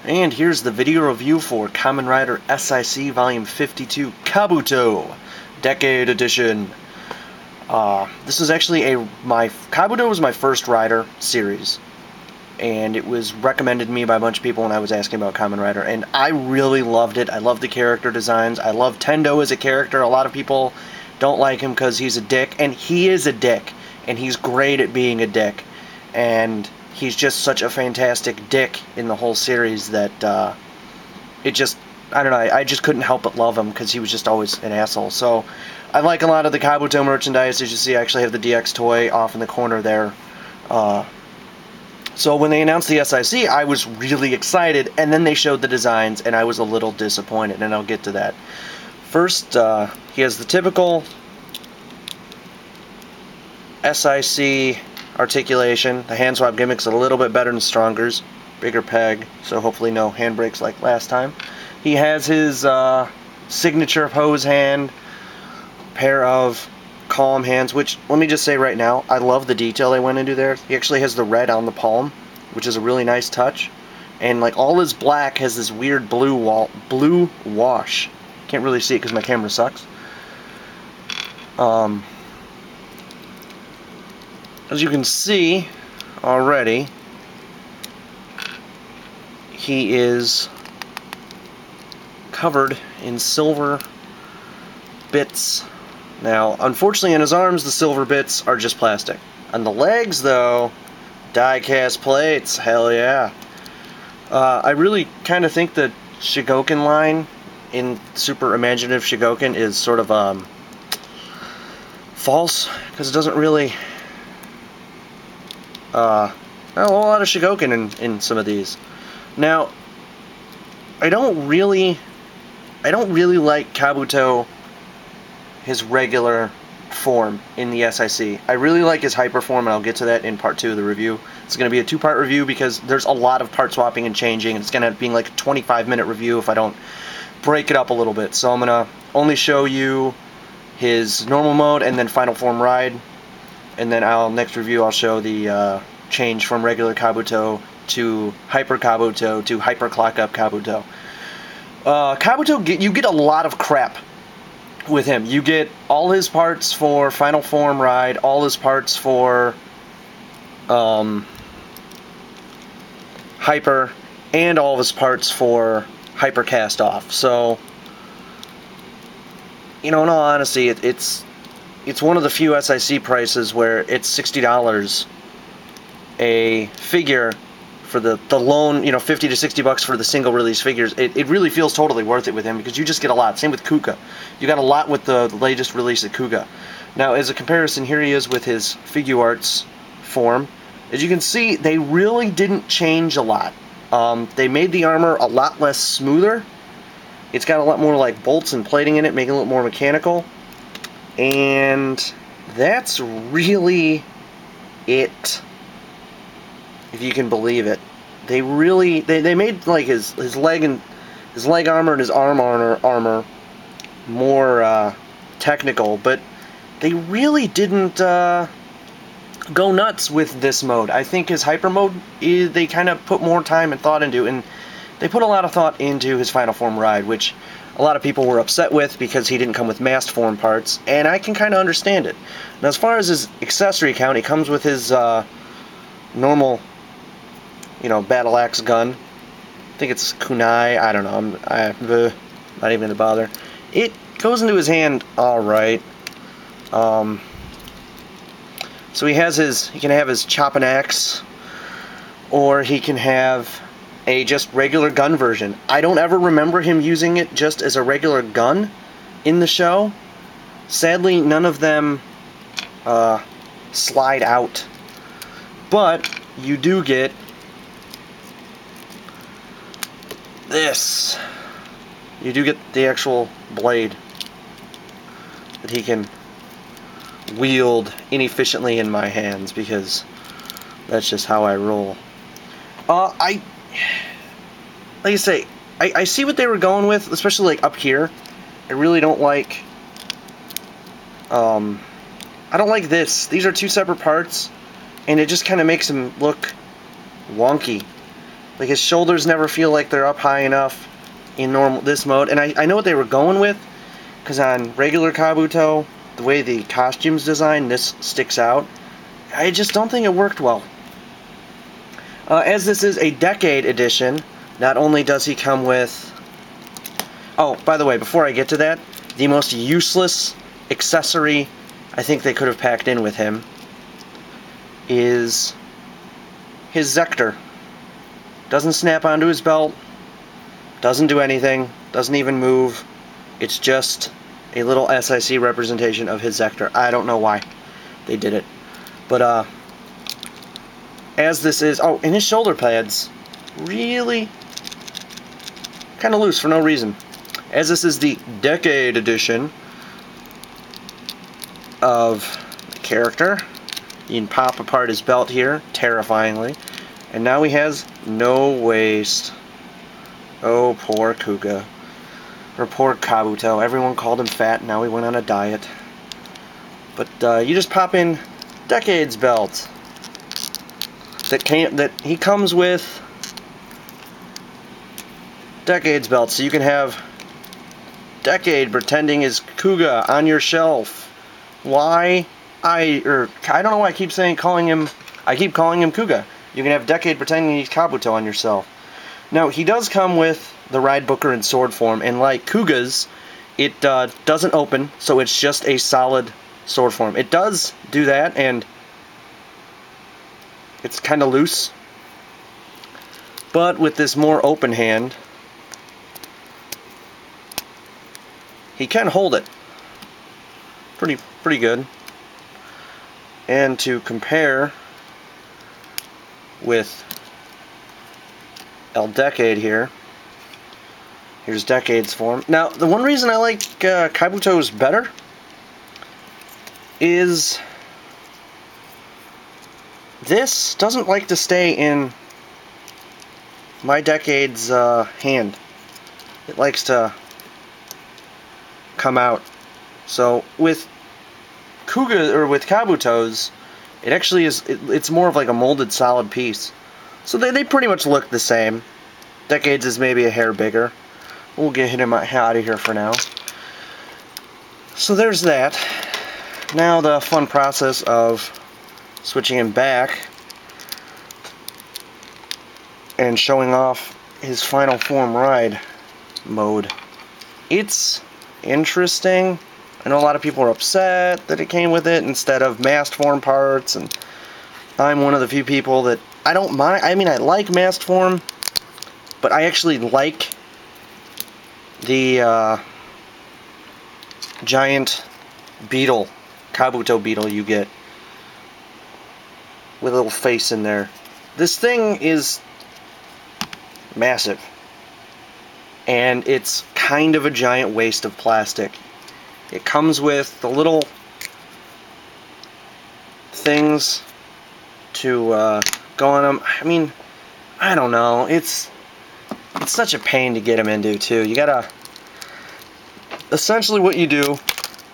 And here's the video review for Kamen Rider SIC Volume 52 Kabuto Decade Edition. This is actually Kabuto was my first rider series, and it was recommended to me by a bunch of people when I was asking about Kamen Rider, and I really loved it. I love the character designs. I love Tendo as a character. A lot of people don't like him because he's a dick, and he is a dick, and he's great at being a dick, and he's just such a fantastic dick in the whole series that I don't know, I just couldn't help but love him because he was just always an asshole. So I like a lot of the Kabuto merchandise. As you see, I actually have the DX toy off in the corner there. So when they announced the SIC, I was really excited, and then they showed the designs, and I was a little disappointed, and I'll get to that. First, he has the typical SIC articulation. The hand swap gimmick's a little bit better than Stronger's. Bigger peg, so hopefully no handbrakes like last time. He has his signature pose hand, pair of calm hands, which, let me just say right now, I love the detail they went into there. He actually has the red on the palm, which is a really nice touch. And like all his black has this weird blue wash. Can't really see it because my camera sucks. As you can see already, he is covered in silver bits. Now, unfortunately, on his arms, the silver bits are just plastic. On the legs, though, die-cast plates. Hell yeah. I really kind of think the Shigoken line in Super Imaginative Shigoken is sort of false, because it doesn't really a lot of Shigoken in some of these. Now, I don't really like Kabuto, his regular form in the SIC. I really like his hyper form, and I'll get to that in part 2 of the review. It's going to be a 2-part review because there's a lot of part swapping and changing, and it's going to be like a 25-minute review if I don't break it up a little bit. So I'm going to only show you his normal mode and then final form ride, and then next review I'll show the change from regular Kabuto to hyper Kabuto to hyper clock up Kabuto. Kabuto, you get a lot of crap with him. You get all his parts for final form ride, all his parts for hyper, and all of his parts for hyper cast off. So, in all honesty, it's one of the few SIC prices where it's $60 a figure for the loan, $50 to $60 for the single release figures. It really feels totally worth it with him because you just get a lot. Same with Kuga. You got a lot with the latest release of Kuga. Now, as a comparison, here he is with his Figuarts form. As you can see, they really didn't change a lot. They made the armor a lot less smoother. It's got a lot more like bolts and plating in it, making it a little more mechanical. And that's really it, if you can believe it. They made like his leg armor and his arm armor more technical, but they really didn't go nuts with this mode. I think his hyper mode they kind of put more time and thought into, and they put a lot of thought into his final form ride, which a lot of people were upset with because he didn't come with masked form parts, and I can kind of understand it. Now, as far as his accessory count, he comes with his normal, battle axe gun. I think it's kunai. I don't know. I'm not even gonna bother. It goes into his hand all right. So he can have his chopping axe, or he can have a just regular gun version. I don't ever remember him using it just as a regular gun in the show. Sadly, none of them slide out. But you do get this. You do get the actual blade that he can wield inefficiently in my hands, because that's just how I roll. Like I say, I see what they were going with, especially like up here. I really don't like I don't like this. These are two separate parts, and it just kind of makes them look wonky. Like, his shoulders never feel like they're up high enough in this mode. And I know what they were going with, because on regular Kabuto, the way the costume's designed, this sticks out. I just don't think it worked well. As this is a Decade edition, not only does he come with... Oh, by the way, before I get to that, the most useless accessory I think they could have packed in with him is his Zector. Doesn't snap onto his belt, doesn't do anything, doesn't even move. It's just a little SIC representation of his Zector. I don't know why they did it. But, as this is... Oh, and his shoulder pads, really kind of loose for no reason. As this is the Decade edition of the character, you can pop apart his belt here, terrifyingly. And now he has no waist. Oh, poor Kuga. Or poor Kabuto. Everyone called him fat, now he went on a diet. But you just pop in Decade's belt. That he comes with Decade's belt, so you can have Decade pretending is Kuga on your shelf. Why? I don't know why I keep calling him Kuga. You can have Decade pretending he's Kabuto on yourself. Now, he does come with the Ride Booker in sword form, and like Kuga's, it doesn't open, so it's just a solid sword form. It does do that, and it's kind of loose. But with this more open hand, he can hold it pretty good. And to compare with El Decade here, here's Decade's form. Now, the one reason I like Kabuto's better is this doesn't like to stay in my Decade's hand. It likes to come out. So with Kuga, or with Kabuto's, it actually is, it's more of like a molded solid piece. So they pretty much look the same. Decade's is maybe a hair bigger. We'll get him out of here for now. So there's that. Now the fun process of switching him back and showing off his final form ride mode. It's interesting. I know a lot of people are upset that it came with it instead of masked form parts, and I'm one of the few people that I don't mind. I mean, I like masked form, but I actually like the giant beetle, Kabuto beetle you get with a little face in there. This thing is massive, and it's kind of a giant waste of plastic. It comes with the little things to go on them. I mean, I don't know. It's such a pain to get them into, too. You gotta... Essentially what you do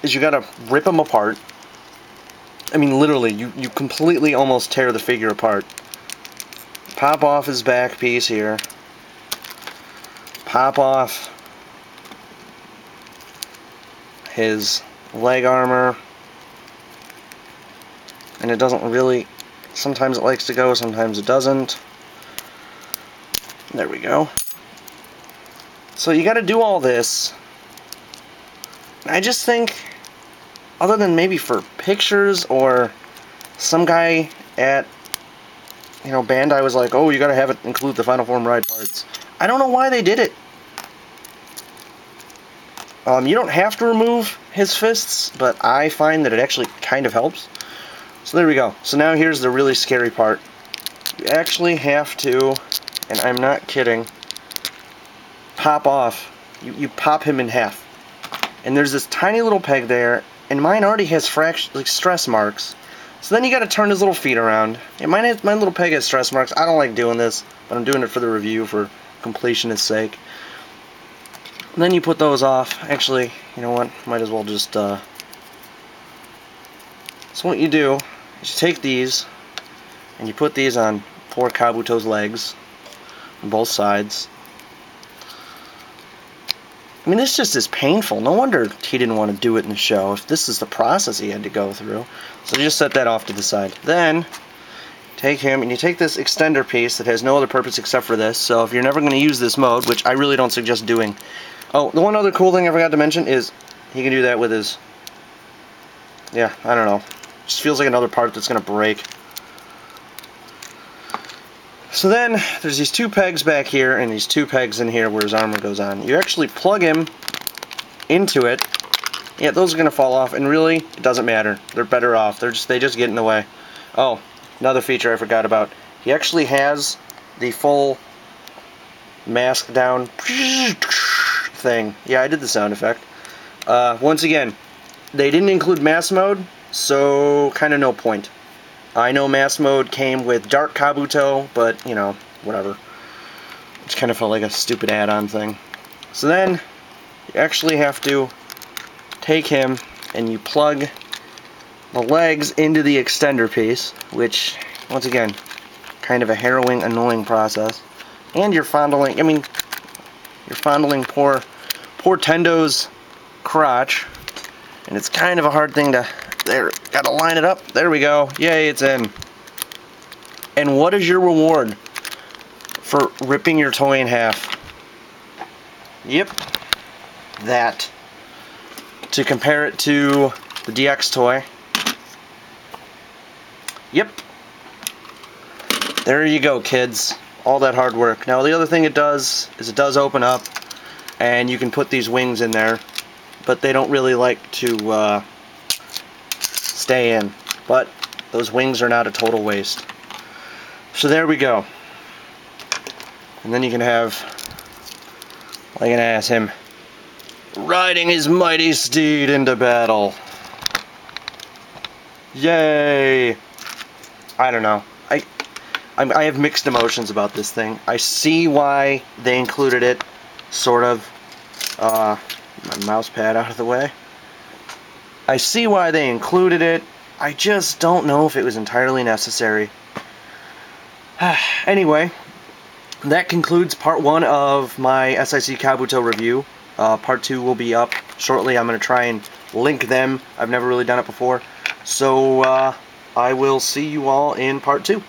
is you gotta rip them apart. I mean, literally, you completely almost tear the figure apart. Pop off his back piece here. Pop off his leg armor, and it doesn't really, sometimes it likes to go, sometimes it doesn't. There we go. So you gotta do all this. I just think, other than maybe for pictures, or some guy at, you know, Bandai was like, oh, you gotta have it include the Final Form ride parts. I don't know why they did it. You don't have to remove his fists, but I find that it actually kind of helps. So there we go. So now here's the really scary part. You actually have to, and I'm not kidding, pop off. You pop him in half. And there's this tiny little peg there, and mine already has stress marks. So then you gotta turn his little feet around. And my little peg has stress marks. I don't like doing this, but I'm doing it for the review for completionist's sake. And then you put those off. Actually, you know what? Might as well just, So what you do is you take these, and you put these on poor Kabuto's legs. on both sides. I mean, this just is painful. No wonder he didn't want to do it in the show, if this is the process he had to go through. So just set that off to the side. Then, take him, and you take this extender piece that has no other purpose except for this. So if you're never going to use this mode, which I really don't suggest doing. Oh, the one other cool thing I forgot to mention is he can do that with his... Yeah, I don't know. Just feels like another part that's going to break. So then, there's these two pegs back here, and these two pegs in here where his armor goes on. You actually plug him into it. Yeah, those are going to fall off, and really, it doesn't matter. They're better off. They just get in the way. Oh, another feature I forgot about. He actually has the full mask down thing. Yeah, I did the sound effect. Once again, they didn't include mask mode, so kind of no point. I know mask mode came with Dark Kabuto, but, you know, whatever. It just kind of felt like a stupid add-on thing. So then, you actually have to take him and you plug the legs into the extender piece, which, once again, kind of a harrowing, annoying process. And you're fondling, I mean, you're fondling poor Tendo's crotch, and it's kind of a hard thing to... There, gotta line it up. There we go. Yay, it's in. And what is your reward for ripping your toy in half? Yep. That. To compare it to the DX toy. Yep. There you go, kids. All that hard work. Now, the other thing it does is it does open up, and you can put these wings in there, but they don't really like to... stay in, but those wings are not a total waste. So there we go. And then you can have, like an ass, him riding his mighty steed into battle. Yay! I don't know. I have mixed emotions about this thing. I see why they included it, sort of. My mouse pad out of the way. I see why they included it. I just don't know if it was entirely necessary. Anyway, that concludes part 1 of my SIC Kabuto review. Part 2 will be up shortly. I'm going to try and link them. I've never really done it before. So, I will see you all in part 2.